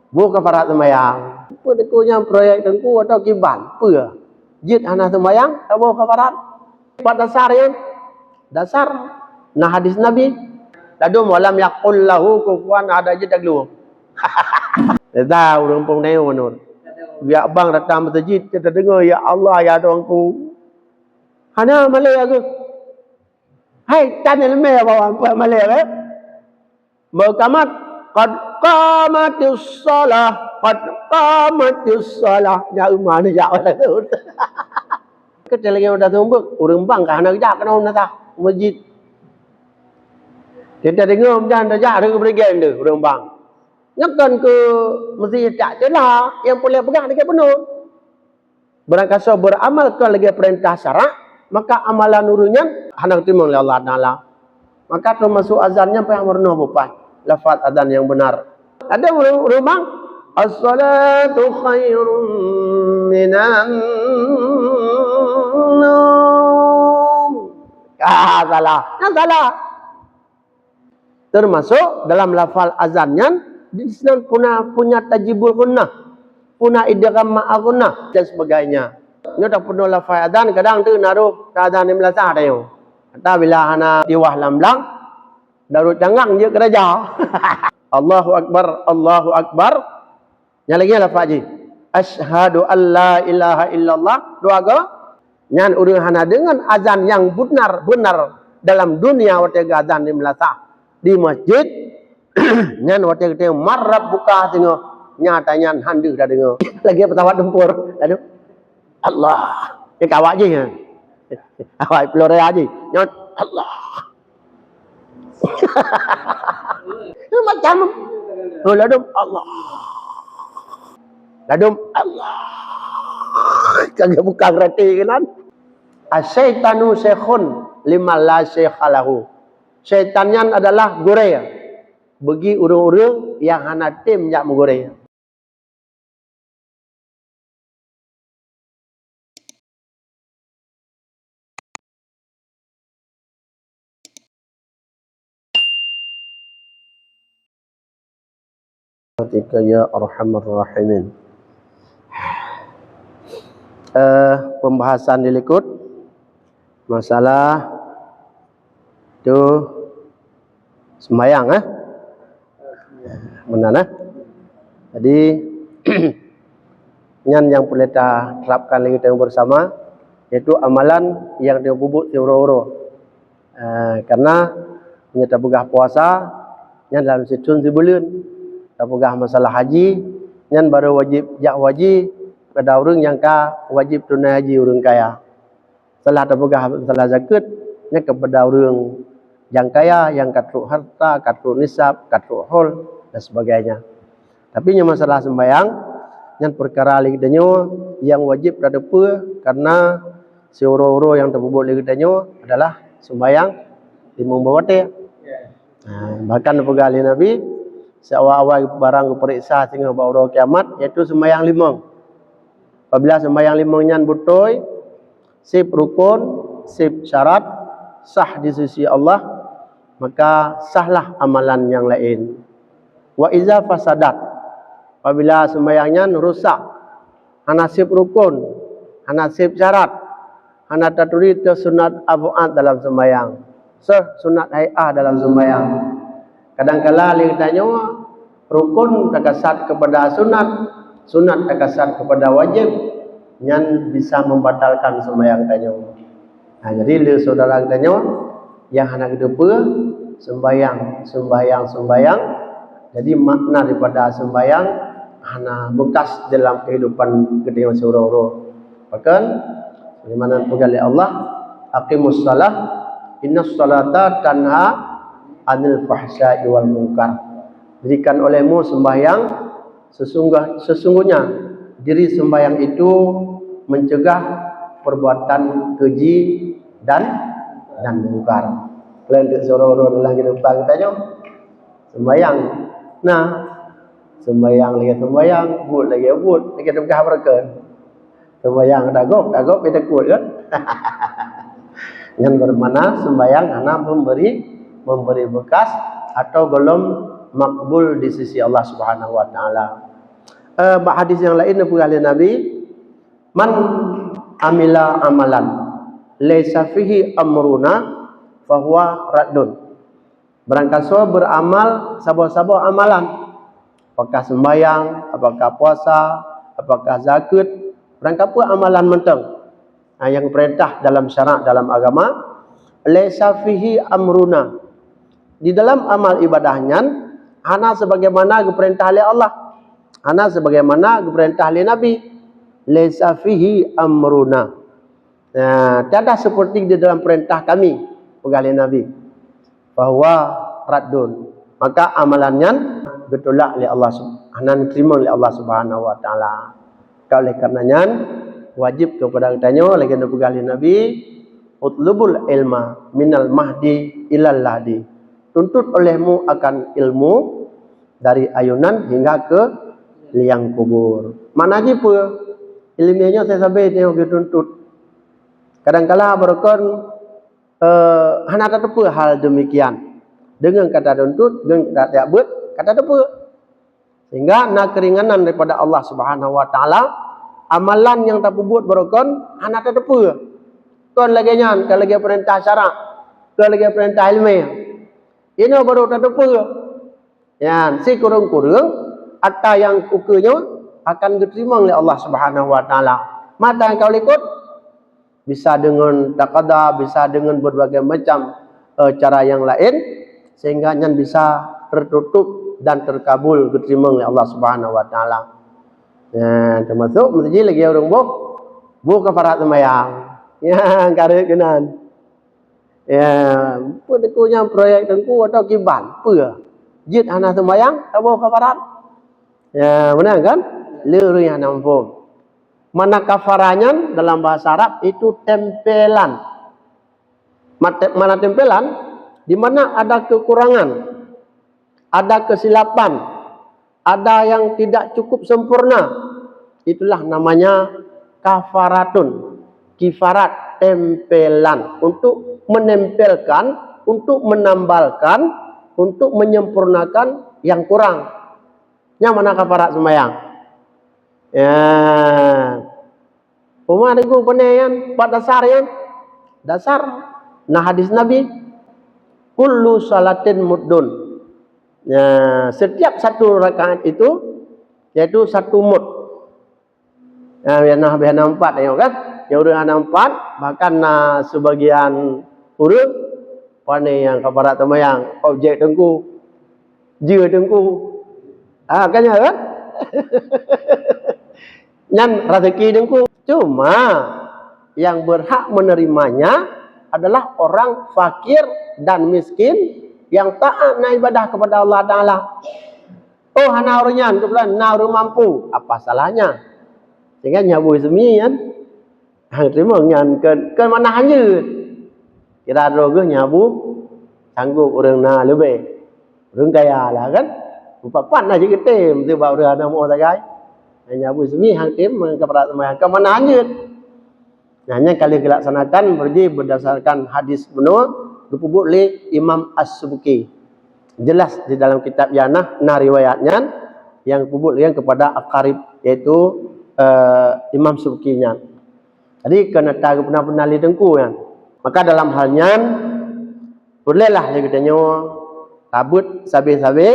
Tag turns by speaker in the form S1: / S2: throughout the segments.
S1: Bu kafarat sembahyang. Apa dekunya proyek tengku atau kiban? Apa? Jid anak sembahyang, bu kafarat. Pada dasarnya, dasar. Nah hadis Nabi. Lalu malam yaqul lahu kufuwan ada je tak lu. Dah tahu rumpung neo nur. Biar abang datang masjid kita dengar ya Allah ya tuanku. Hana Malay aku. Hai tanya lemah apa Malay ke? Berkamat qad qamatis shalah qad qamatis shalah ya mana ya Allah tu. Kita lagi udah tumbuk urang bang kan nak jak kena nak tak masjid. Kita dengar macam dah jak dengan pergian dia urang bang. Nyakan ke masjid tak jelah yang boleh pegang dekat penuh. Berangkasa beramal ke lagi perintah syarak, maka amalan nurunya hendak terima oleh Allah Taala. Maka termasuk azannya apa yang warna bukan lafaz azan yang benar. Ada rumah as-salatu khairun minan naum. Salah. Yang salah. Termasuk dalam lafaz azannya di sini punya tajibul gunnah, punya idgham ma'al gunnah dan sebagainya. Ini tak penuh lafaz adzan kadang tu naruh adzan ni melasah dah yo. Kata bila ana diwah lamlang darut jangang je kerja. Allahu akbar. Yang lagi lafaz ji. Asyhadu an la ilaha illallah. Dua go. Nyan urang hana dengan azan yang benar dalam dunia waktu adzan ni melasah di masjid. Nyan waktu kita marab buka tengok nyatanya handu dah dengar. Lagi petawat tempur. Aduh. Allah. Dia kawak je kan. Awak pelore aje. Nyat Allah. Macam ladum Allah. Ladum Allah. Kagak buka reti kan. Asyaitanu syekhun lima la syekhalahu. Syaitannya adalah gurau bagi orang-orang yang hana tim jak menggoreng. Ketika ya arhamar rahimin. Pembahasan dilikut masalah tu sembahyang benar Jadi yang boleh kita terapkan lagi kita bersama yaitu amalan yang dia bubuk tiuro-uro. Karena kita pegah puasa yang dalam setahun sebulan, kita pegah masalah haji yang baru wajib pada orang yang wajib tunai haji orang kaya. Setelah kita pegah masalah zakat yang kepada orang yang kaya, yang katruk harta, katruk nisab, katruk hol dan sebagainya. Tapi yang masalah sembahyang yang perkara liganya yang wajib pada apa karena seoro-oro yang terbubuk liganya adalah sembahyang timung bawate. Bahkan pegali Nabi seawal-awal barang periksa sehingga baru kiamat iaitu sembahyang limang. Apabila sembahyang limangnya betul, sip rukun, sip syarat, sah di sisi Allah, maka sahlah amalan yang lain. Wa iza fasadat, apabila sembahyangnya rusak, hana sip rukun, hana sip syarat, hana taturi ke sunat abu'at dalam sembahyang, sunat hay'ah dalam sembahyang. Kadang-kala ditanya rukun takasat kepada sunat, sunat takasat kepada wajib, yang bisa membatalkan sembahyang tanya. Jadi le saudara tanya yang hendak depa sembahyang. Jadi makna daripada sembahyang hana bekas dalam kehidupan kita seorang-orang. Bahkan bagaimana pegali Allah, aqimus shalah innas salata tanha anil fahsya'i wal munkar. Dirikan olehmu sembahyang, sesungguhnya diri sembahyang itu mencegah perbuatan keji dan mungkar. Kalau untuk seorang-orang dalam kehidupan kita sembahyang. Nah, sembahyang buat lagi kita berkah berkah. Sembahyang dagok kita kuat kan? Yang bermana sembahyang hanya memberi bekas atau golong makbul di sisi Allah Subhanahu wa taala. hadis yang lain oleh Nabi, man amila amalan laisa fihi amruna fahuwa raddun. Barangkali beramal sabah-sabah amalan, apakah sembahyang, apakah puasa, apakah zakat, barangkali amalan menteng yang perintah dalam syarak dalam agama, laisa fihi amruna, di dalam amal ibadahnya ana sebagaimana diperintah oleh Allah, ana sebagaimana diperintah oleh Nabi, laisa fihi amruna. Tiada seperti di dalam perintah kami oleh Nabi, bahwa raddun, maka amalannya bertolak oleh Allah Subhanahu, diterima oleh Allah Subhanahu wa taala. Oleh karenanya wajib kepada kitanya lagi oleh Nabi, utlubul ilma minal mahdi ilal lahdi, tuntut olehmu akan ilmu dari ayunan hingga ke liang kubur. Mana aja pun ilmiahnya saya sampai tengok dituntut. Kadang-kala berkon hana tak apa hal demikian dengan kata tuntut, dengan kata tak buat, kata tak apa. Sehingga nak keringanan daripada Allah Subhanahu wa taala, amalan yang tak buat berkon hana tak apa. Kon lagi nyan, kalau lagi perintah syarak, kalau lagi perintah ilmiah. Ini baru tak apa. Ya, si kurung-kurung atau yang ukunya akan diterima oleh Allah Subhanahu wa taala. Mata yang kau ikut bisa dengan taqada, bisa dengan berbagai macam cara yang lain, sehingga nyan bisa tertutup dan terkabul diterima oleh Allah Subhanahu wa taala. Ya, termasuk mesti lagi orang buh kafarat sembahyang. Ya, kare kenan. Ya, punya proyek tengku atau kiban, apa? Jid anak sembahyang, tak buh kafarat. Ya, benar kan? Leu yang nampung. Mana kafaranya dalam bahasa Arab itu tempelan. Mana tempelan? Di mana ada kekurangan, ada kesilapan, ada yang tidak cukup sempurna. Itulah namanya kafaratun. Kifarat, tempelan, untuk menempelkan, untuk menambalkan, untuk menyempurnakan yang kurang. Yang mana kafarat sembahyang? Ya, Umar itu peneyan, Pak dasar ya, dasar. Nah hadis Nabi, kullu salatin muddun. Ya, setiap satu rakaat itu, yaitu satu mud. Nah, biar nampak tengok kan? Yang udah nampak, bahkan sebagian urut, pandai yang kafarat sembahyang, objek tengku, jia tengku, kan ya kan? Nyan rezeki dengku. Cuma yang berhak menerimanya adalah orang fakir dan miskin yang taat na ibadah kepada Allah Taala. Oh, hana orangnya kebetulan nauru mampu, apa salahnya? Sehingga nyabu semian, hang terima nyan ke mana hanyut. Kira rogo nyabu sanggup orang na lebih, orang kaya lah kan? Upapan aja kita, mesti bawa orang na mau sagai. Hanya Abu Sumi hang tim kepada sembahyang ke mana hanyut. Hanya kali dilaksanakan berji berdasarkan hadis menurut dipubuk oleh Imam As-Subki. Jelas di dalam kitab Yanah riwayatnya yang dipubuk yang kepada Aqarib, yaitu Imam Subkinya. Jadi kena tahu pernah tengku kan. Maka dalam halnya bolehlah katanya tabut sabe-sabe,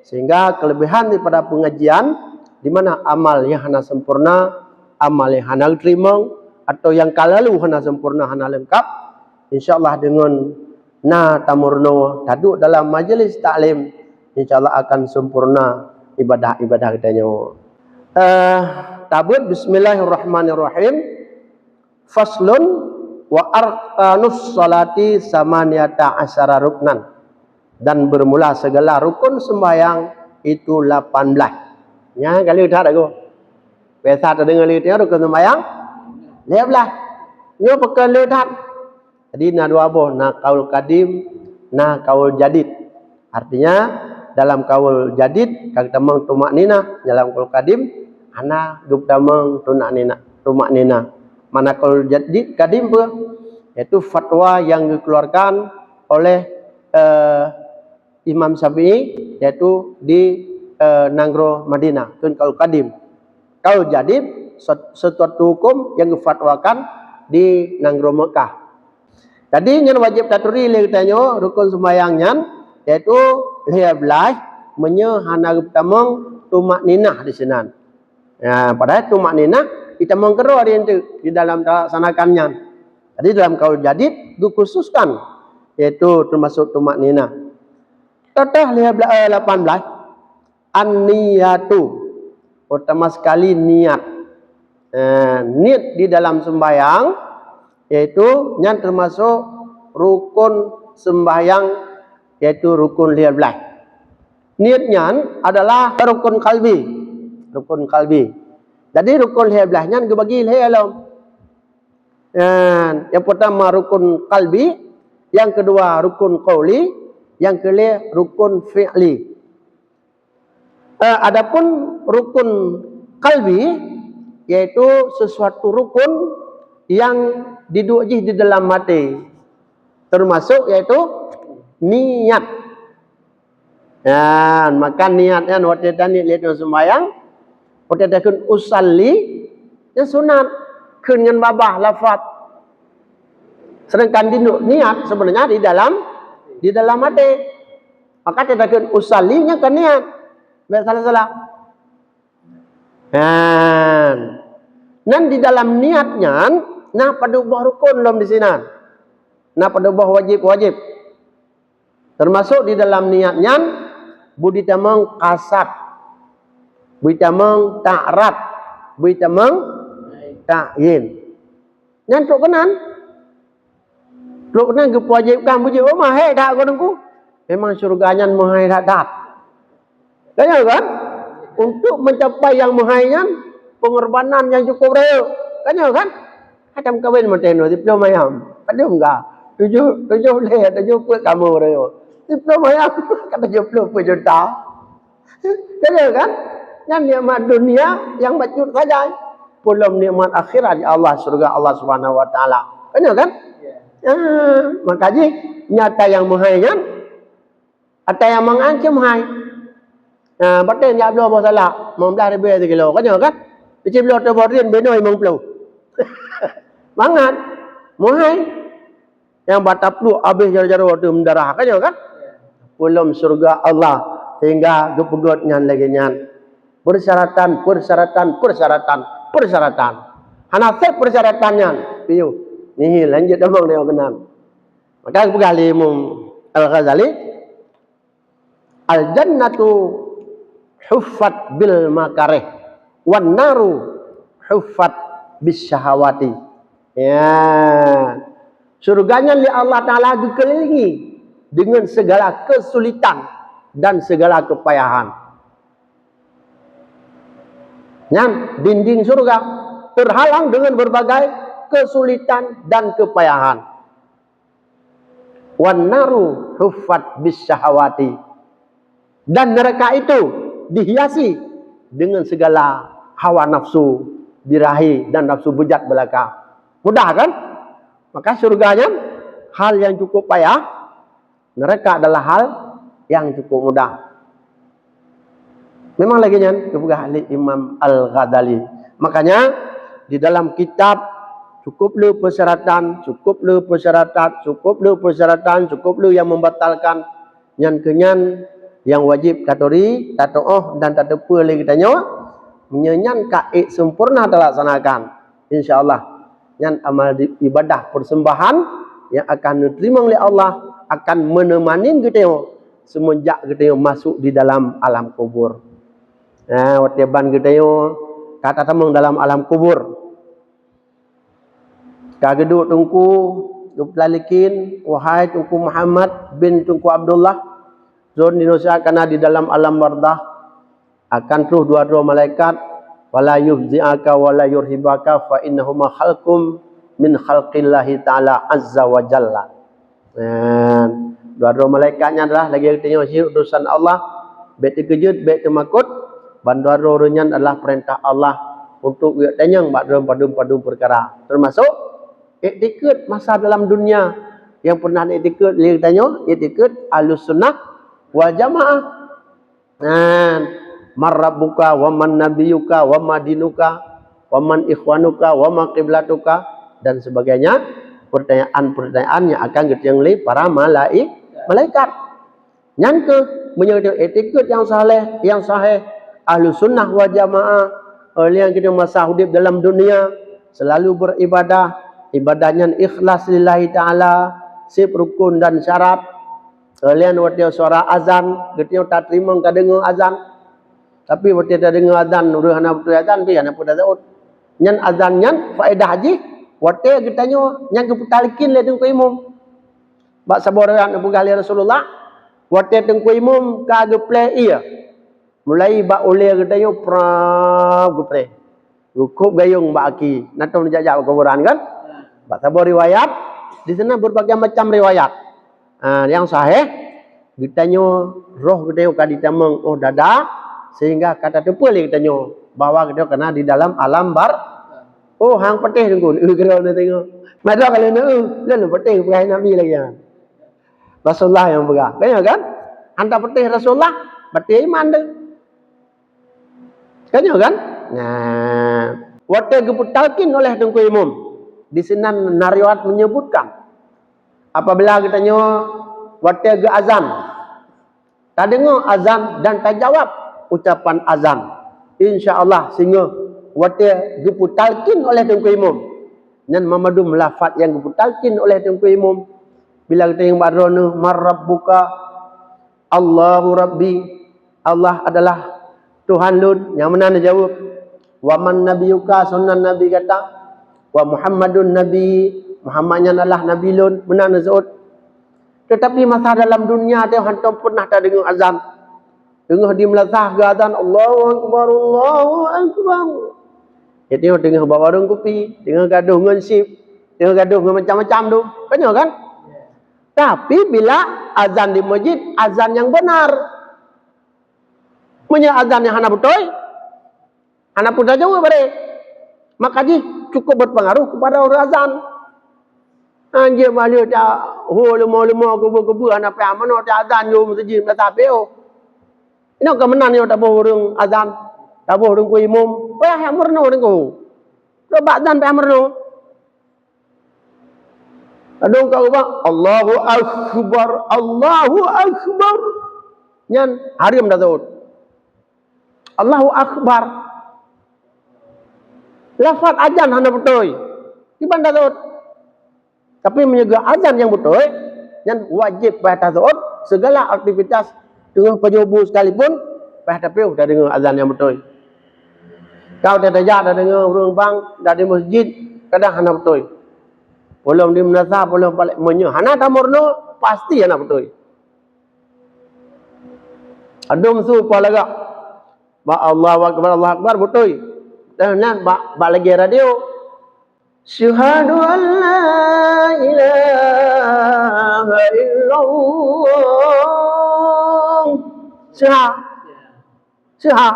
S1: sehingga kelebihan daripada pengajian di mana amal yang hana sempurna, amal yang hana terima, atau yang kalalu hana sempurna, hana lengkap, insyaallah dengan tamurno taduk dalam majlis taklim, insyaallah akan sempurna ibadah-ibadah kitanya. Tabut bismillahirrahmanirrahim. Faslun wa arkanus salati samaniyata asyara ruknan. Dan bermula segala rukun sembahyang itu 18. Ya, kali udah aku. Biasa tak dengar lihat rukun sembahyang. 18. Nyo pekan lihat. Jadi dua boh, kaul kadim, kaul jadid. Artinya dalam kaul jadid kata meng tumak nina, dalam kaul kadim ana duk tameng tunak nina. Mana kaul jadid kadim pun yaitu fatwa yang dikeluarkan oleh Imam Syafi'i, yaitu di Nangro Madinah, kun kaul kadim. Kaul jadid sesuatu hukum yang difatwakan di Nangro Mekah. Tadi yang wajib taturi le tanya rukun sembahyang nyan yaitu 12 menyehana pertama tumak ninah di sana. Ya, padahal tumak ninah kita mengkero hari itu di dalam laksanakannya. Jadi dalam kaul jadid dikhususkan yaitu termasuk tumak ninah. Total 18 an-niyatu, utama sekali niat. Niat di dalam sembahyang yaitu yang termasuk rukun sembahyang yaitu rukun 12. Niatnya adalah rukun kalbi. Rukun kalbi. Jadi rukun 12 nya dibagi dalam. Yang pertama rukun kalbi, yang kedua rukun qauli, yang ketiga rukun fi'li. Adapun rukun kalbi yaitu sesuatu rukun yang diduji di dalam hati, termasuk yaitu niat. Maka niatnya waktu tadi lihat sembahyang, waktu tadi usalli yang sunat dengan babah lafaz. Sedangkan niat sebenarnya di dalam hati. Maka tadi usallinya kan niat. Biar salah-salah. Dan di dalam niatnya, nah pada buah rukun belum di sini. Nah pada buah wajib-wajib. Termasuk di dalam niatnya, budi tamang kasat, budi tamang ta'rat, budi tamang ta'yin. Yang kenan kewajibkan budi rumah, hei tak kau nunggu. Memang surganya mahai tak. Kaya kan? Untuk mencapai yang mahainya, pengorbanan yang cukup real. Kaya kan? Macam kawin mateno, diploma yang. Ada enggak? 7 kamu real. Diploma yang kata 70 juta. Kaya kan? Yang nikmat dunia yang bacut saja. Belum nikmat akhirat di Allah, surga Allah Subhanahu wa taala. Kaya kan? Makanya nyata yang mahainya, ada yang mengancam mahai. Batin ya belum salah, 15,000 kilo kan kan? Di belum terborin benoi mengpelu. Mangat, mohai. Yang bataplu habis jaro-jaro tu mendarah kan kan? Belum surga Allah sehingga gepegotnya lagi nyan. Persyaratan. Hanafek persyaratannya. Piu. Nih lanjut abang dia kenal. Maka pegali Imam Al-Ghazali al-jannatu huffat bil makarih wan naru huffat bis syahawati. Ya. Surganya li Allah Taala dikelilingi dengan segala kesulitan dan segala kepayahan. Yang dinding surga terhalang dengan berbagai kesulitan dan kepayahan. Wan naru huffat bis syahawati. Dan neraka itu dihiasi dengan segala hawa nafsu birahi dan nafsu bejat belaka. Mudah kan? Maka surganya hal yang cukup payah, neraka adalah hal yang cukup mudah. Memang lagi nyan kebuka ahli Imam Al-Ghazali. Makanya di dalam kitab cukup lu persyaratan yang membatalkan nyan kenyan yang wajib tatori, tato'oh dan tato'puh lagi tanya menyenyan kaik sempurna terlaksanakan. InsyaAllah yang amal ibadah persembahan yang akan diterima oleh Allah akan menemani kita semenjak kita masuk di dalam alam kubur. Nah, watiban kita kata tamang dalam alam kubur. Kageduk tungku duplalikin wahai tungku Muhammad bin tungku Abdullah zon Indonesia karena di dalam alam bardah akan terus dua-dua malaikat wala yubzi'aka wala yurhibaka fa innahuma khalqum min khalqillahi ta'ala azza wa jalla. Dua-dua malaikatnya adalah lagi tengok syirik urusan Allah, baik terkejut baik termakut, dan dua-dua orangnya adalah perintah Allah untuk tanyang padu perkara, termasuk iktikad masa dalam dunia yang pernah iktikad lihat tanya iktikad Ahlus Sunnah wal Jamaah. man rabbuka wa man nabiyuka wa ma dinuka wa man ikhwanuka wa ma qiblatuka dan sebagainya, pertanyaan-pertanyaan yang akan ditanya para malaikat. Yang ke menyebut etiket yang sahih ahlu sunnah wal jamaah, yang kita masa hidup dalam dunia selalu beribadah, ibadahnya ikhlas lillahi ta'ala, sip rukun dan syarat. Kalian waktu suara azan, kita tak terima tak dengar azan. Tapi waktu tak dengar azan, udah anak betul azan, pi anak putar zaud. Nyan azan nyan faedah haji, waktu kita nyo nyan keputalikin le tengku imam. Bak sabar yang bugali Rasulullah, waktu tengku imam kagak play iya. Mulai bak oleh kita nyo pra gupre. Cukup gayung bak aki. Nato menjajak kuburan kan? Bak sabar riwayat, di sana berbagai macam riwayat. Yang sahih ditanya roh kita kadita meng oh dada sehingga kata tu boleh kita nyo bahwa kita kena di dalam alam bar oh hang petih tengku kira nak tengok mada kalau nak lalu petih perai nabi lagi Rasulullah yang pegang kan hantar petih Rasulullah petih iman tu kan nah waktu diputalkin oleh tengku imam di sini nariwat menyebutkan apabila kita nyo waktu ke azan tak dengar azan dan tak jawab ucapan azan insya-Allah sehingga waktu diputalkin oleh tengku imam dan memadum lafaz yang diputalkin oleh tengku imam bila kita yang barono marabbuka Allahu rabbi Allah adalah Tuhan lun yang mana nak jawab wa man nabiyuka sunnan nabi kata wa Muhammadun nabi Muhammadnya adalah Nabi lun benar nazut. Tetapi masa dalam dunia dia hantar pernah tak dengar azan. Dengar di melazah ke azan Allahu Akbar Allahu Akbar. Jadi dengar bawa warung kopi, dengar gaduh dengan sip, dengar gaduh dengan macam-macam tu. Kan? Tapi bila azan di masjid, azan yang benar. Punya azan yang hana betul. Hana pun dah jauh bare. Maka dia cukup berpengaruh kepada orang azan. Anjir balik tak lama-lama kubu-kubu anak pe amano tak azan yo masjid tak peo. Ini ke menan yo tak boh urang azan. Tak boh urang ku imam. Wah yang murno dengku. Do azan pe amrno. Adong kau bang Allahu akbar Allahu akbar. Nyan harim dah tahu. Allahu akbar. Lafaz azan hana betul. Iban dah tahu. Tapi menjaga azan yang betul dan wajib pada taat segala aktivitas dengan penyubuh sekalipun pada tahu dah dengar azan yang betul. Kau dah dah dengar orang bang dah di masjid kadang hana betul. Belum di menasa belum balik menyo hana tamurno pasti hana betul. Adum su palaga. Ba Allahu akbar betul. Dan ba lagi radio Syahadu an la ilaha illallah. Syah.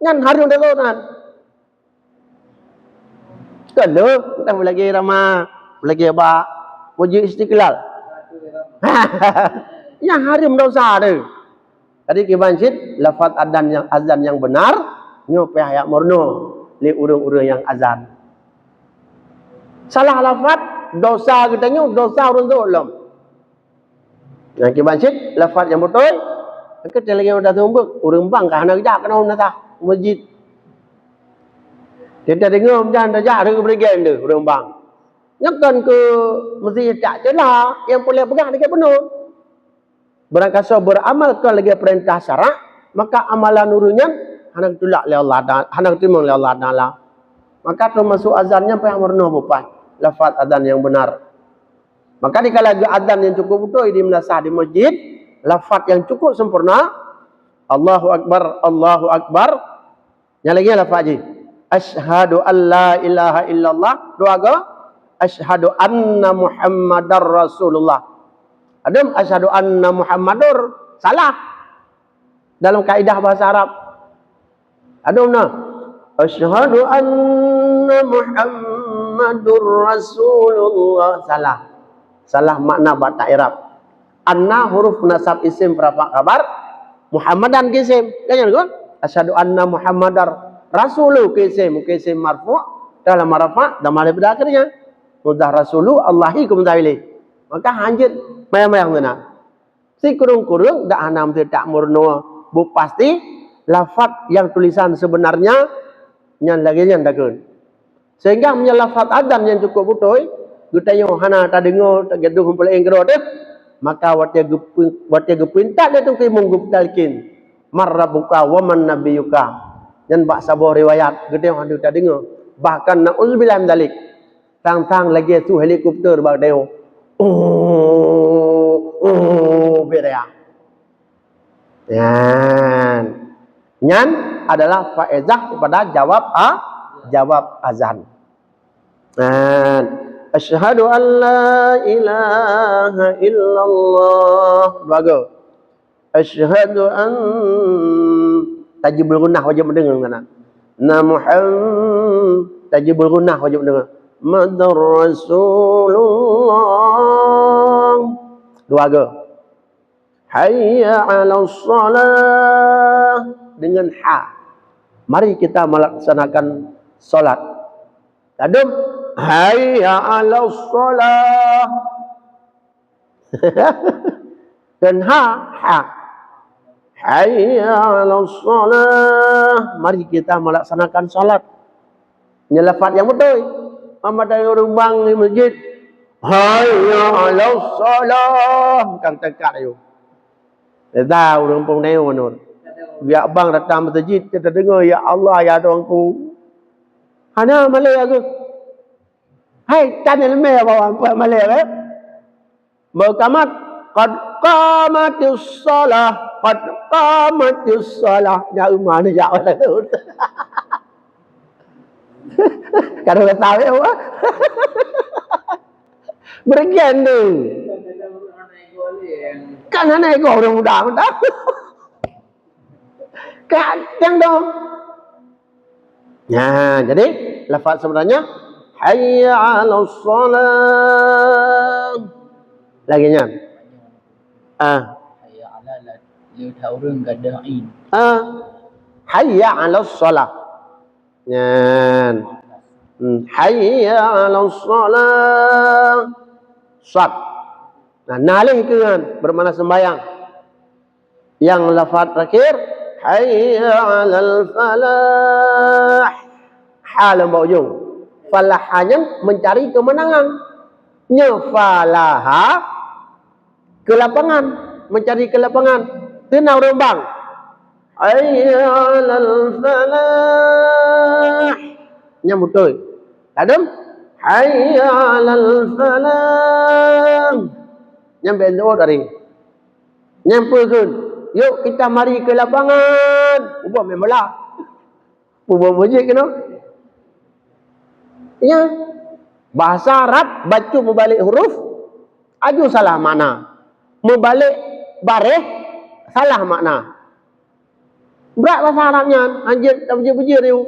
S1: Ngan hari dah kan. Kalau kita lagi ramah, lagi ba wajib istiqlal. Yang hari dah tu. Tadi ke masjid lafaz azan yang benar, nyo pihak murno li urang-urang yang azan. Salah lafaz dosa kita nyo dosa orang zalim. Yang ke masjid lafaz yang betul. Kita lagi dah tumbuk urang bang kan nak jak kena nasa masjid. Kita dengar jangan dah jak ke pergi dia urang bang. Nyakan ke masjid tak celah yang boleh pegang dekat penuh. Berangkasa beramal ke lagi perintah syarak, maka amalan nurunya hendak tolak oleh Allah Taala, hendak terima oleh Allah Taala. Maka termasuk azannya apa yang warna bupai. Lafaz azan yang benar. Maka dikala azan yang cukup betul di menasah di masjid, lafaz yang cukup sempurna, Allahu Akbar, Allahu Akbar. Yang lagi lafaz je. Asyhadu an la ilaha illallah. Doa ke? Asyhadu anna Muhammadar Rasulullah. Adem asyhadu anna Muhammadur salah. Dalam kaedah bahasa Arab. Adem nah. Asyhadu anna Muhammadur Rasulullah salah. Salah makna bahasa Arab. Anna huruf nasab isim rafa kabar, Muhammadan isim. Kan kan? asyhadu anna Muhammadar Rasulu kisim marfu' dalam marfa' dan malih pada akhirnya mudah Rasulu Allahi kumtawili. Maka hanjit mayang-mayang tuna. Si kurung-kurung dak anam tidak murno bu pasti lafaz yang tulisan sebenarnya nyan lagi nyan dakeun. Sehingga punya lafaz adzan yang cukup betul, gutayo hana ta dengo ta gedu kumpul engro deh. Maka watia gepinta dia tu kimung guptalkin. Marrabuka wa man nabiyuka. Dan bak sabuh riwayat gede handu ta dengo. Bahkan nauzubillah min dalik. Tang-tang lagi tu helikopter bak deo. Berea. Nyan adalah faedah kepada jawab azan. Asyhadu an la ilaha illallah. Bagus. Asyhadu an tajibul gunnah wajib mendengar kana. Na Muhammad tajibul gunnah wajib mendengar. Madar Rasulullah. Dua go. Hayya 'alas shalah dengan ha. Mari kita melaksanakan salat. Adum hayya 'alas shalah. Dan ha. Hayya 'alas shalah. Mari kita melaksanakan salat. Nyelafat yang betul. Muhammad dari orang di masjid. Hayya 'alas shalah. Bukan tekak you. Dia tahu orang pun neo menur. Biar abang datang masjid kita dengar ya Allah ya tuanku. Hana Malay aku. Hai tanya lemah bawa apa Malay eh? Berkamat qad qamatis shalah qad qamatis shalah. Ya mana ya Allah tu. Kalau tak tahu ya. Berikan tu. Kan anak ego orang muda muda. Kan yang dong. Ya, jadi lafaz sebenarnya hayya 'alas shalah. Laginya.
S2: Hayya 'ala liu taurun gadain.
S1: Hayya 'alas shalah. Nyan. Hayya 'alas shalah. Sat. Nah, nalih itu kan bermakna sembahyang. Yang lafaz terakhir hayya 'alal falah. Hal yang ujung. Falahnya mencari kemenangan. Nya falaha kelapangan, mencari kelapangan. Tenau rombang. Hayya 'alal falah. Nya betul. Adem hayya 'alal falah. Nyampe doa dari. Nyampurkan. Yuk kita mari ke lapangan. Ubah main bola. Ubah masjid kena. Ya. Bahasa Arab baca membalik huruf aju salah makna. Membalik baris salah makna. Berat bahasa Arabnya. Anjir tak bujir-bujir dia.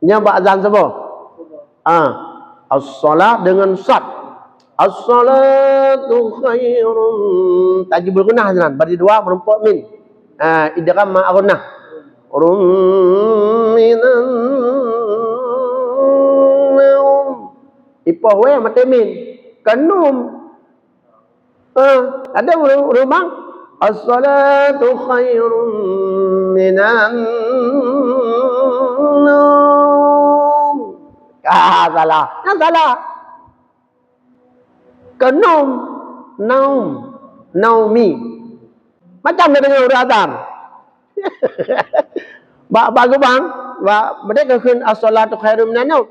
S1: Nya ba'zan siapa? As-salat dengan sad. As-salatu khairun. Tajibul gunnah jalan. Bagi dua merempuk min. Idgham ma gunnah. Minan naum. Ipah we mate min. Kanum. Ada rumah. As-salatu khairun minan naum. Salah. Yang salah. Kenum. Naum. Naumi. Macam dia dengar uratan. Bagus bang. Mereka kun as-salatu khairum minan naum.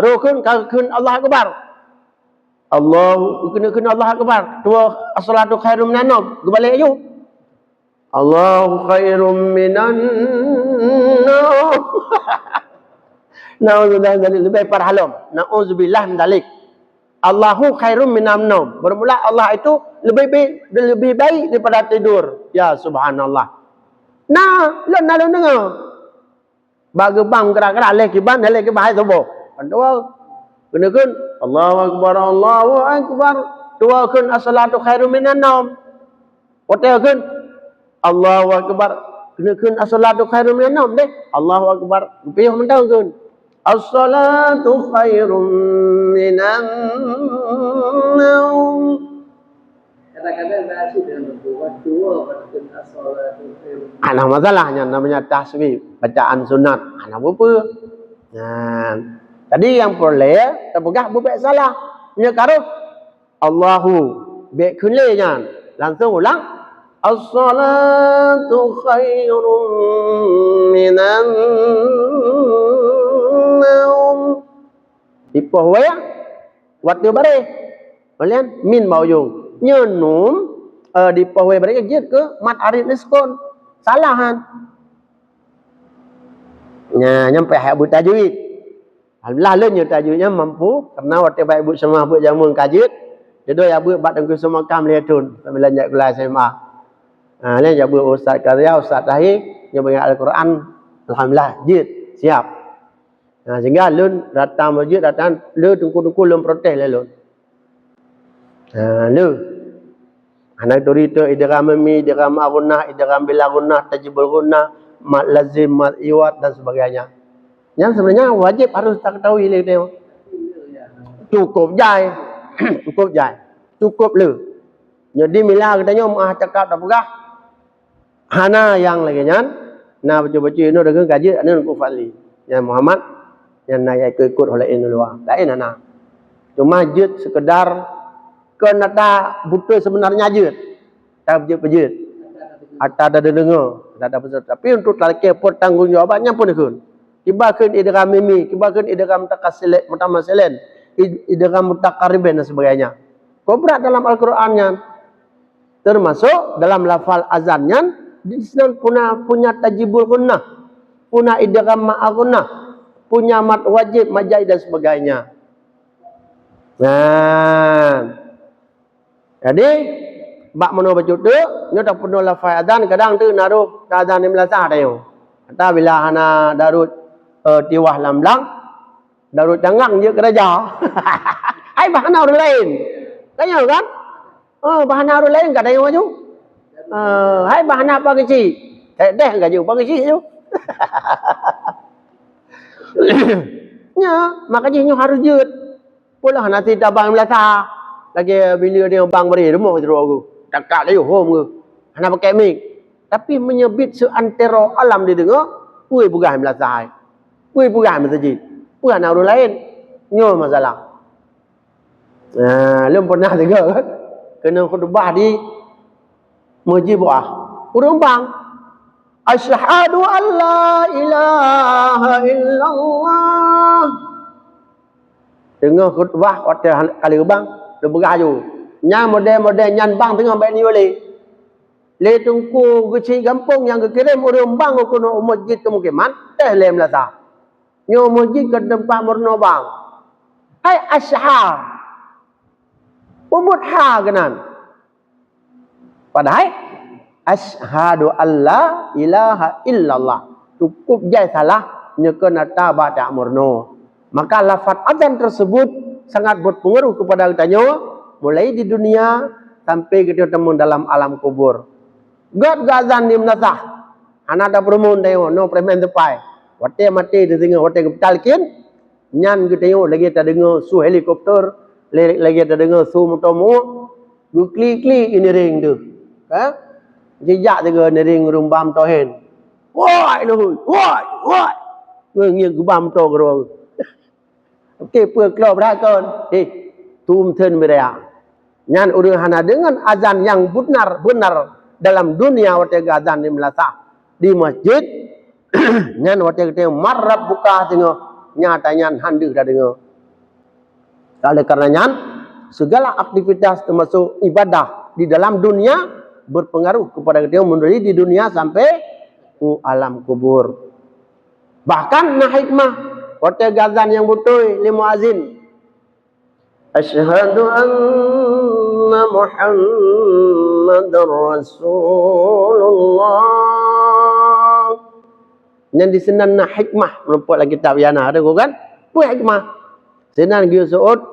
S1: Rukun kun Allah akbar. Allah kun Allah akbar. Dua as-salatu khairum minan naum. Gebalik ayo. Allahu khairum minan naum. Nauzubillah dari lebih parhalum. Nauzubillah min dalik. Allahu khairum minan naum. Bermula Allah itu lebih baik daripada tidur. Ya subhanallah. Nah, lalu dengar. Bagi bang gerak-gerak lagi ban hai subuh. Dua kenakan Allahu akbar Allahu akbar. Dua kun as-salatu khairum minan naum. hotel kan Allahu akbar kena kan as-salatu khairun minan naum deh Allahu akbar piye mentang kan as-salatu khairun minan naum.
S2: Kadang-kadang saya sih dalam waktu pada as-salatu khairun.
S1: Ana masalahnya namanya tasbih, bacaan sunat. Ana apa? Nah, tadi yang boleh terpegah bukan salah. Nya karo Allahu be kulenya langsung ulang as-salatu khairun minan naum. Ipoh ya. Waktu bare. Kalian min mau yung. Nyenum di pawai mereka jid ke mat arif niskon. Salahan. Nya nyampe hak bu tajwid. Alhamdulillah lenya tajwidnya mampu karena waktu baik bu semua bu jamun kajid. Jadi ya bu bat dengku semua kam lihatun sambil lanjut kelas SMA. Ni ya bu Ustaz Karya, Ustaz Tahi yang mengajar Al-Quran. Alhamdulillah jid siap. Sehingga lun datang masjid datang lu tungku-tungku lun protes lah lun. Lu anak turito idgham mim idgham aghunnah idgham bil aghunnah tajibul ghunnah mat lazim mat iwat dan sebagainya. Yang sebenarnya wajib harus tak ketahui le teo. Cukup jai. Cukup jai. Cukup le. Jadi mila katanya mah cakap dah pegah. Hana yang lagi nyan. Nah baca-baca ini dengan kaji anu ku fali. Yang Muhammad yang nak ikut oleh ini luar. Lain ana. Cuma jid sekedar kenata buta sebenarnya jid. Tak jid-jid. Ada dengar, ada peserta. Tapi untuk talqin pertanggungjawabannya pun ikut. Kibakan idgham mimi, kibakan idgham takasilat mutamassilan, idgham mutaqarriban dan sebagainya. Kobrat dalam Al-Qur'annya. Termasuk dalam lafal azannya di sana punya tajibul gunnah, punya idgham ma'agunnah, punya mat wajib, majai dan sebagainya. Nah. Jadi bak mano baca tu, nyo tak penuh lafaz azan kadang tu naruh azan ni melasah dah yo. Kata bila hana darut tiwah lamblang, darut jangang je kerja. Hai bahana orang lain. Kaya kan? Bahana orang lain kat yang maju. Hai bahana apa kecil? Deh enggak je apa kecil tu. Nya, makanya nyo harus jut. Pula nanti tabang melasah. Lagi bila dia bang beri rumah terus aku. Cakap dia home ke. Hana pakai mic. Tapi menyebut seantero alam dia dengar, puai bukan melasai. Puai bukan masjid. Puai nak orang lain. Nyo masalah. Lem pernah dengar kan? Kena khutbah di masjid buah. Urang bang. Asyhadu an la ilaha illallah. Dengar khutbah waktu kali bang. Dia beraju. Nya model-model nyan bang tengah baik ni boleh. Le tungku kecil gampung yang kekirim orang bang ke masjid kemukiman. Lem lah tak. Nyo masjid ke tempat murno bang. Hai asyhad. Umut ha kenan. Padahal asyhadu alla ilaha illallah. Cukup jai salah nyekena tabat murno. Maka lafaz azan tersebut sangat berpengaruh kepada kita nyawa mulai di dunia sampai kita temu dalam alam kubur. God gazan di menasah. Anak ada permun tayo no premen tepai. Wate mati di tengah wate ketalkin. Nyan kita yo lagi tak dengar su helikopter, lagi tak dengar su motomo. Gu klik ini ring tu. Ha? Jejak juga ni ring rumbam tohen. Woi lu, woi. Ngiang gubam to gro. Okey, puak keluar berakon. Tum ten berea. Nyan urang hana dengan azan yang benar dalam dunia waktu azan di melasah di masjid. Nyan waktu kita marab buka tengok nyata nyan handu dah dengar. Oleh karena nyan segala aktivitas termasuk ibadah di dalam dunia berpengaruh kepada kita mulai di dunia sampai ke alam kubur. Bahkan nah hikmah waktu azan yang betul li muazin. Asyhadu anna Muhammadar Rasulullah. Yang di senan na hikmah merupakan lagi kitab yana ada kan? Apa hikmah? Senan gi suud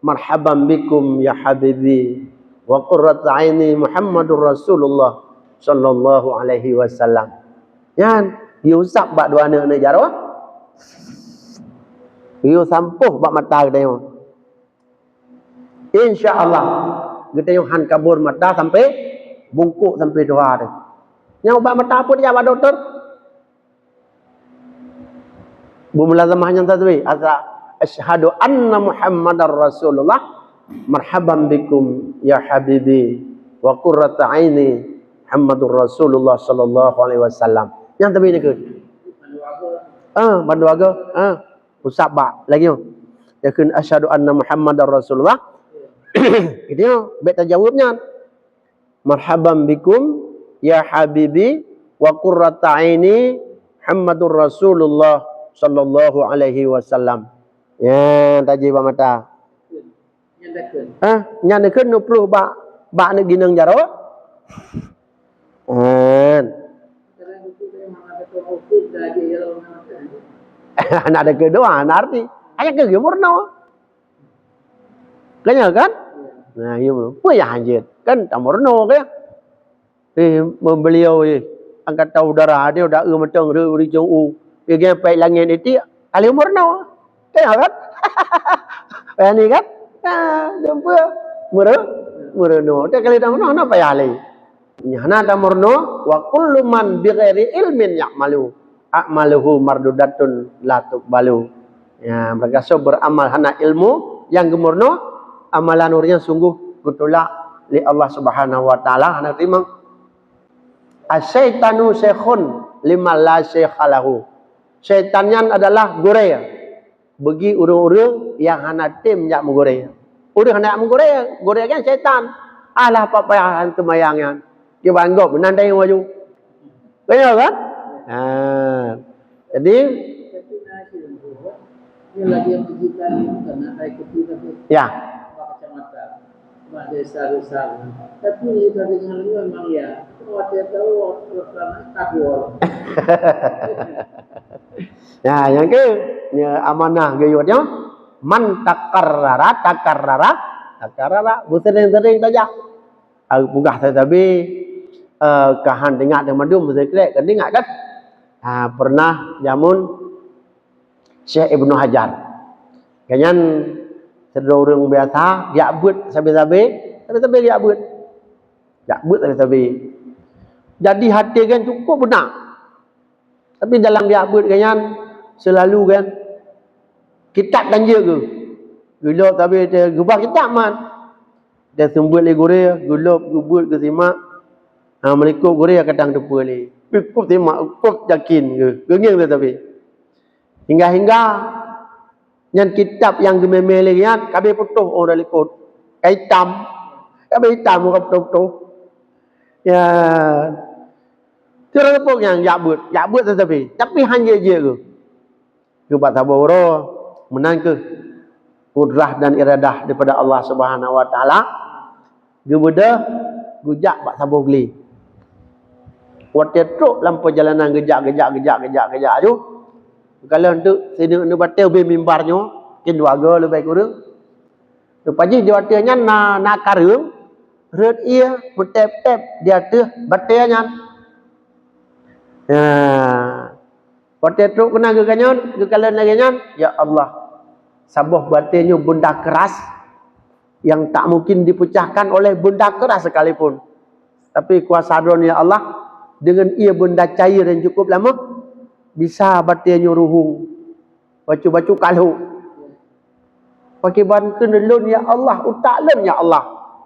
S1: marhaban bikum ya habibi wa qurratu aini Muhammadur Rasulullah sallallahu alaihi wasallam. Yan, diusap bak dua anak ni jaro. Dia sampuh bak mata kita yo. Insya-Allah kita yo han kabur mata sampai bungkuk sampai dua tu. Yang bak mata pun dia bak doktor. Bumulazamahnya tadi asyhadu anna Muhammadar Rasulullah marhaban bikum ya habibi wa qurratu aini Muhammadur Rasulullah sallallahu alaihi wasallam. Yang tadi ni ke? Bandu aga. Usap bak lagi yo. Dia kun asyhadu anna Muhammadar Rasulullah. Itu bet tajawubnya. Marhaban bikum ya habibi wa qurratu aini Muhammadur Rasulullah sallallahu alaihi wasallam. Ya, taji ba mata. Nya nak kun no pruh bak nak ginang jaro. Nak ada kedua, nak arti. Ayah ke murno. Kanya kan? Nah, iya belum. Apa ya anjir? Kan tak murno ke? Beliau angkatan udara dia dah macam ri jong u. Dia sampai langit itu kali murno. Kan kan? Ni kan? Jumpa murno. Dia kali dah murno apa ya ali? Nyana dah murno wa kullu man bi ghairi ilmin ya'malu. A'maluhu mardudatun la tuqbalu. Ya, mereka beramal hana ilmu yang gemurno, amalan nurnya sungguh bertolak li Allah Subhanahu wa taala hana terima. Asyaitanu syekhun lima la syekhalahu. Syaitannya adalah guraya bagi orang-orang yang hana tim yak mengguraya. Orang hana mengguraya, guraya kan syaitan. Alah apa payah antum mayangnya. Dia banggop menandai waju. Benar kan? Jadi
S2: ini lagi yang digital karena naik ketika
S1: ya
S2: kacamata desa-desa. Tapi dari dengan memang ya, kalau dia tahu karena takwa.
S1: Ya, yang ke amanah gayutnya man takarrara sering-sering saja. Bugah tetapi kahan dengar dengan madum betul kan dengar kan? Pernah jamun Syekh Ibnu Hajar. Kanyan sedorong biasa dia buat sabi-sabi dia buat. Tak buat sabi-sabi. Jadi hati kan cukup benar. Tapi dalam dia buat kanyan selalu kan kitab ganja ke. Gulab tapi dia gubah kitab man. Dia sembut le gore, gulab gubut ke simak. Melikuk gore kadang depa le. Cukup simak, cukup yakin ke. Gengeng tapi. Hingga yang kitab yang gememel lagi kan kabe putuh orang likut. Hitam. Kabe hitam muka putuh. Ya. Terus yang yakbut tapi hanya je ke. Kebat saboro menang ke kudrah dan iradah daripada Allah Subhanahu wa taala. Gemudah gujak bak sabo geli. Waktu truk lampu jalanan gejak tu. Kalau untuk sini nu batel be mimbarnya kin warga lebih kurang. Lepas ni dia watanya na karung reut ia betep-tep dia tu batelnya. Waktu truk kena geganyon, gekalan lagi nyon, ya Allah. Sabuh batelnya benda keras yang tak mungkin dipecahkan oleh benda keras sekalipun. Tapi kuasa Adon ya Allah dengan ia benda cair yang cukup lama bisa batilnya ruhung. Bacu-bacu kalau. Pakai bankan lun ya Allah, utak lun ya Allah.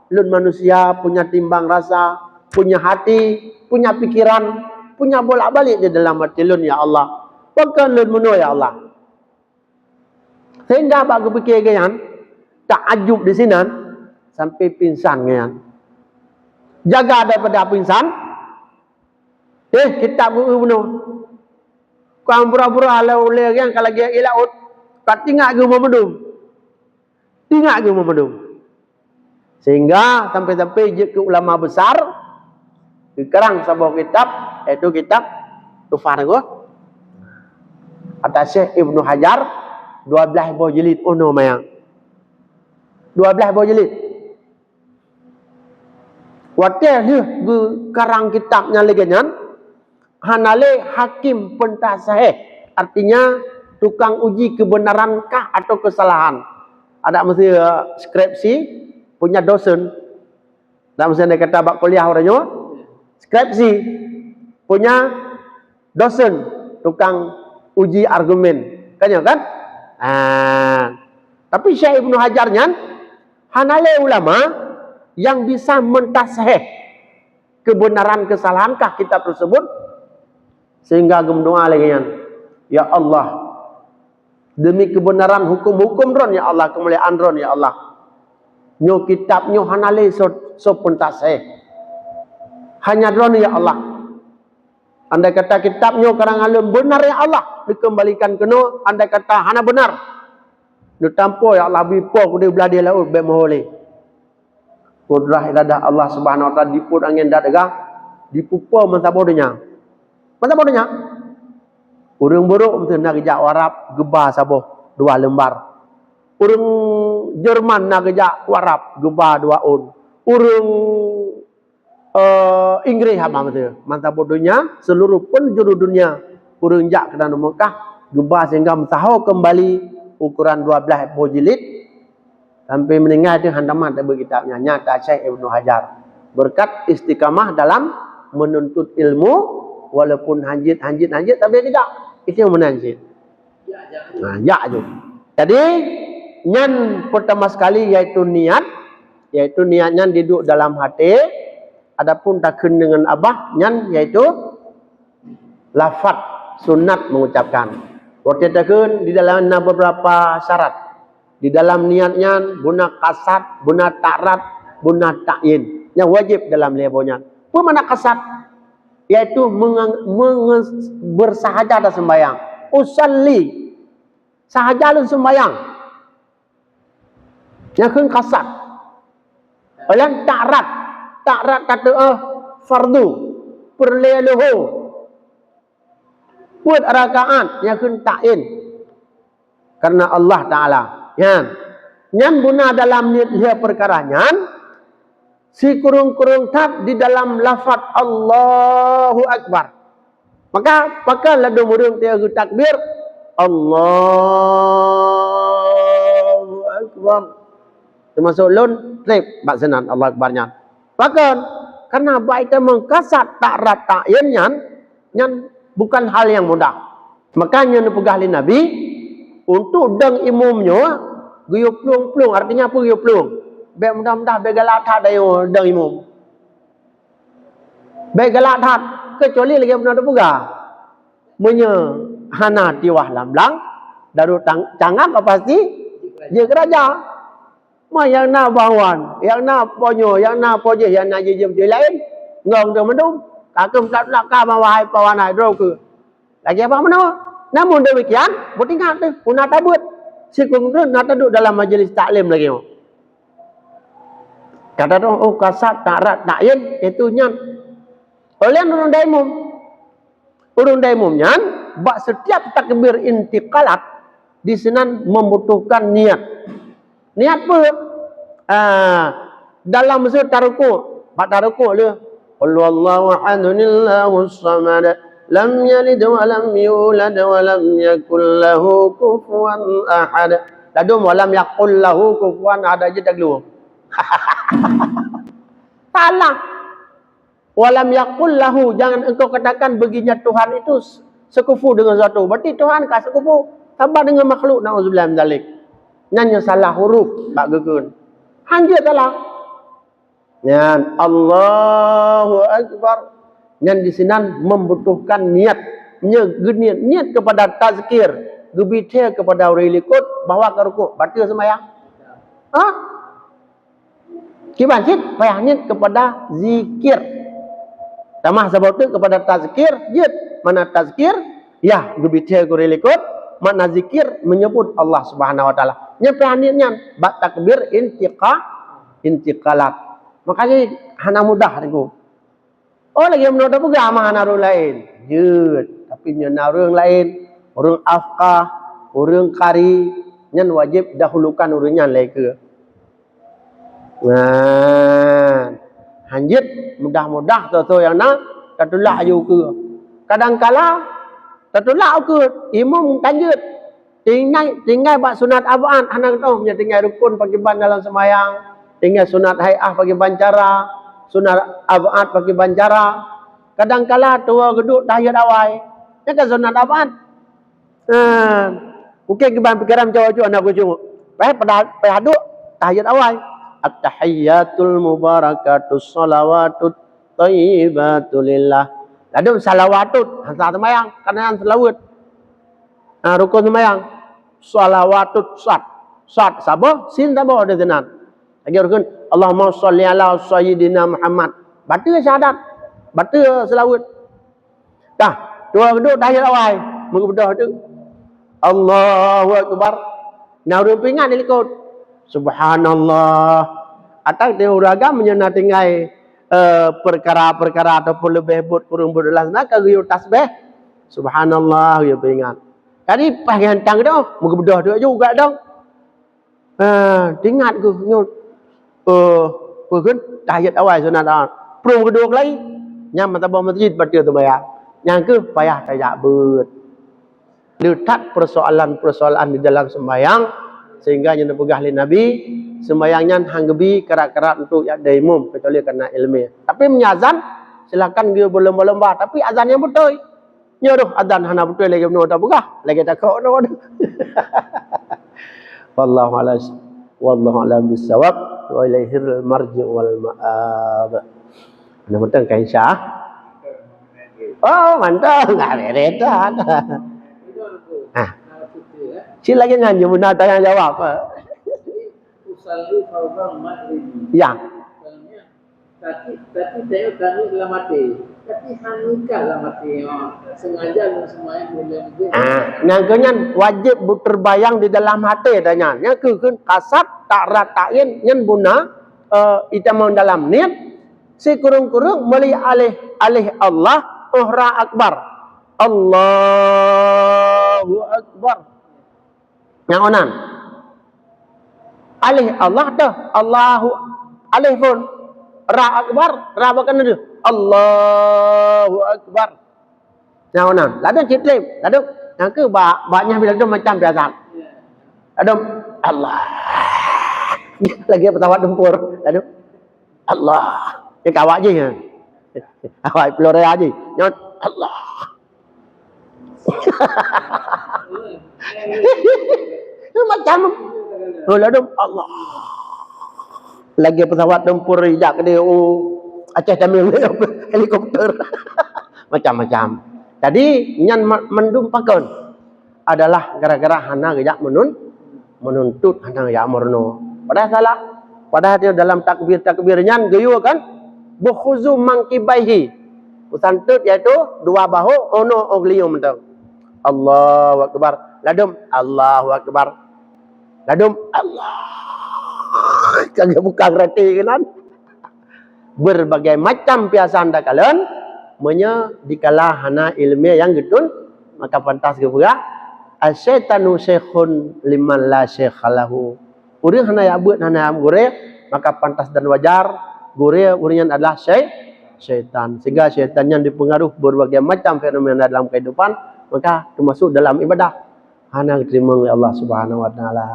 S1: Lun manusia punya timbang rasa, punya hati, punya pikiran, punya bolak-balik di dalam hati lun ya Allah. Bahkan lun menu ya Allah. Sehingga bak kepikir kan, takajub di sini sampai pingsan kan. Jaga daripada pingsan. Kita bunuh. Kau pura-pura oleh yang kalau dia ilaut, tak tinggal ke memedum. Tinggal ke memedum. Sehingga sampai-sampai je ke ulama besar dikerang sebuah kitab, itu kitab Tufar ko. Atas Syekh Ibnu Hajar 12 buah jilid ono mayang. 12 buah jilid. Wadah dia karang kitabnya lagi nyan. Hanale hakim pentasahih. Artinya tukang uji kebenarankah atau kesalahan. Ada mesti skripsi punya dosen. Tak mesti dia kata bak kuliah orangnya. Skripsi punya dosen tukang uji argumen. Kan ya kan? Tapi Syekh Ibnu Hajarnya hanale ulama yang bisa mentasahih kebenaran kesalahankah kitab tersebut sehingga gemdoa lagi kan. Ya Allah, demi kebenaran hukum-hukum ron ya Allah, kemuliaan ron ya Allah. Nyo kitab nyo hanale so pentasahih. Hanya ron ya Allah. Andai kata kitab nyo karang alim benar ya Allah, dikembalikan kena. Andai kata hana benar, dia tampo ya Allah bipo kuda belah dia laut be mohole. Kudrah iradah Allah Subhanahu wa taala diput angin dadaga dipupo mensabodonya. Mensabodonya. Urang buruk betul nak kejak warap geba saboh 2 lembar. Urang Jerman nak kejak warap geba 2 un. Urang Inggris hama betul. Mensabodonya seluruh penjuru dunia urang jak ke dalam Mekah geba sehingga mentaho kembali ukuran 12 jilid. Sampai meninggal itu handaman dari kitabnya nyata Syekh Ibnu Hajar. Berkat istiqamah dalam menuntut ilmu walaupun hanjit tapi tidak. Itu yang menanjit. Ya aja. Jadi nyan pertama sekali yaitu niatnya duduk dalam hati. Adapun takun dengan abah nyan yaitu lafaz sunat mengucapkan. Waktu takun di dalamnya beberapa syarat. Di dalam niatnya guna kasat, guna ta'rat, guna ta'yin. Yang wajib dalam lebonya. Apa mana kasat? Yaitu bersahajadah sembahyang. Usalli. Sahajalah sembahyang. Yang kan kasat. Oleh ta'rat. Ta'rat kata fardu. Perleluhu. Buat rakaat. Yang kan ta'yin. Karena Allah Ta'ala. Nyan guna dalam niat perkara nyan si kurung-kurung tat di dalam lafaz Allahu Akbar. Maka ladu murung dia takbir Allahu Akbar. Termasuk lun trip bak senan Allah Akbarnya. Bahkan karena baik kita mengkasat ta'rat ta'yin nyan bukan hal yang mudah. Makanya nepegah li Nabi untuk deng imumnya guyup plung-plung. Artinya apa guyup plung? Baik mudah-mudah begalak tak dayo deng imum. Begalak tak kecuali lagi benar pega. Menye hana tiwah lamblang daru cangap apa pasti dia keraja. Ma yang na bawan, yang na ponyo, yang na poje, yang na jejem je lain. Ngong de mendum. Kakem tak ka mawahai pawanai dro ke. Lagi apa mana? Namun demikian, bertingat tu, punah tabut. Si kongkron nak duduk dalam majlis taklim lagi. Kata tu, kasat, ta'rat, ta'yin, itu nyan. Oleh urung daimum. Urung daimum nyan, bak setiap takbir intiqalat, di sini membutuhkan niat. Niat apa? Dalam masa taruku, bak taruku dia. Wallahu ahadunillahu samad. Lam yalid wa lam yulad wa lam yakul lahu kufuwan ahad. Ladum wa lam yakul lahu kufuwan ahad aja tak lu. Salah. Wa lam yakul lahu, jangan engkau katakan baginya Tuhan itu sekufu dengan sesuatu. Berarti Tuhan ka sekufu tambah dengan makhluk, nauzubillah min zalik. Nyanyi salah huruf bak geun. Hanja salah. Nyan Allahu Akbar. Yang di sini membutuhkan niat kepada tazkir, gebite kepada orang ikut bawa ke rukuk, baca sembahyang. Kibancit payah niat kepada zikir. Tamah sebab tu kepada tazkir, jid mana tazkir? Ya, gebite ke orang ikut, mana zikir menyebut Allah Subhanahu wa taala. Nya payah niatnya bak takbir intiqalat. Makanya hana mudah niku. Oh lagi menurut apa gak amah narung lain. Jud. Tapi narung lain. Orang afkah. Orang kari. Yang wajib dahulukan orangnya lagi. Nah. hanjit mudah-mudah tu yang nak tertolak ayu ke. Kadang-kala tertolak ke imam tanjut. Tinggal buat sunat abad anak tu punya tinggal rukun pagi ban dalam sembahyang, tinggal sunat hai'ah pagi bancara, sunat abad pagi bancara. Kadang-kala tua geduk tahiyat awal. Ya kan sunat abad. Mungkin keban pikiran macam anak kucing. Pai haduk tahiyat awal. At-tahiyyatul mubarakatus salawatut thayyibatul lillah. Lalu salawatut hantar sembahyang karena selawat. Rukun sembahyang. Salawatut sad sabar sin sabar ada tenan. Lagi rukun Allahumma shalli ala sayyidina Muhammad. Baca syahadat. Baca selawat. Dah, dua duduk tahiyat awal. Mengubedah tu. Allahu akbar. Nah, urang pingat ni likut. Subhanallah. Atau dia uragam menyena tinggai perkara-perkara ataupun lebih but kurang berdalam nak kaguyur tasbih. Subhanallah ya pingat. Tadi pagi hantang tu, muka bedah tu juga dong. Ingat ku nyut. Kan tahiyat awal sunat dah. Prum kedua kali, nyam matabah masjid baca tu bayar. Yang ke payah tayak ber. Letak persoalan-persoalan di dalam sembahyang sehingga yang dipegah oleh Nabi, sembahyangnya hanggebi kerat-kerat untuk ada imam kecuali kerana ilmiah. Tapi menyazan silakan dia berlomba-lomba tapi azan yang betul. Nyodoh adzan hana betul lagi benar tak buka lagi tak kau no. Wallahu a'lam bissawab wa ilaihil marji' wal ma'ab. Nama betul kan Syah? Oh, mantap. Enggak beretan. Sila lagi nyanyi benar tanya jawab.
S2: Usalli fardhu maghrib.
S1: Ya.
S2: Tapi tengok kami dalam mati. Tapi hanikah dalam mati. Sengaja semuanya boleh begitu.
S1: Nyangkanya wajib terbayang di dalam hati tanya. Nya keun kasat tak ratain nyen buna itama dalam niat si kurung-kurung meli alih Allah uhra akbar. Allahu akbar. Yang onan. Alih Allah dah. Allahu alih pun ra akbar, ra bakan dia. Allahu akbar. Yang onan. Lalu citlem, lalu yang ke baknya bila tu macam biasa. Lalu Allah. Lagi petawat dempur. Lalu Allah. Dia kawak je ya. Awak pelore aje. Nyot Allah. Macam lalu Allah. Lagi pesawat tempur jak dia Aceh Tamil helikopter. Macam-macam. Jadi nyan mendumpakan adalah gara-gara hana gejak menuntut hana gejak murno. Padahal salah. Padahal dia dalam takbir nyan geyu kan bukhuzu mangkibaihi. Usantut iaitu dua bahu ono oglium tu. Allahu akbar. Ladum Allahu akbar. Ladum Allah. Kagak buka reti kan. Berbagai macam piasaan dah kalian dikala hana ilmiah yang getun maka pantas ke pula asyaitanu syekhun liman la syekhalahu. Urang hana ya buat hana gure maka pantas dan wajar gure urang adalah syaitan. Sehingga syaitan yang dipengaruh berbagai macam fenomena dalam kehidupan maka termasuk dalam ibadah hana diterima oleh Allah Subhanahu wa taala.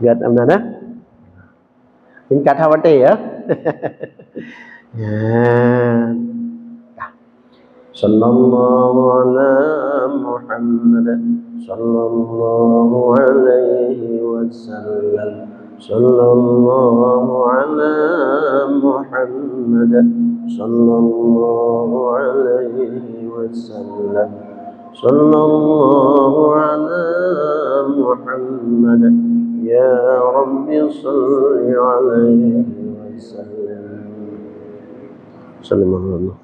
S1: Lihat amnana. Tingkat hawati ya. Ya. Sallallahu ala Muhammad sallallahu alaihi wasallam. Sallallahu ala Muhammad sallallahu alaihi wasallam. Sallallahu ala Muhammad ya Rabbi salli alaihi wasallam. Sallallahu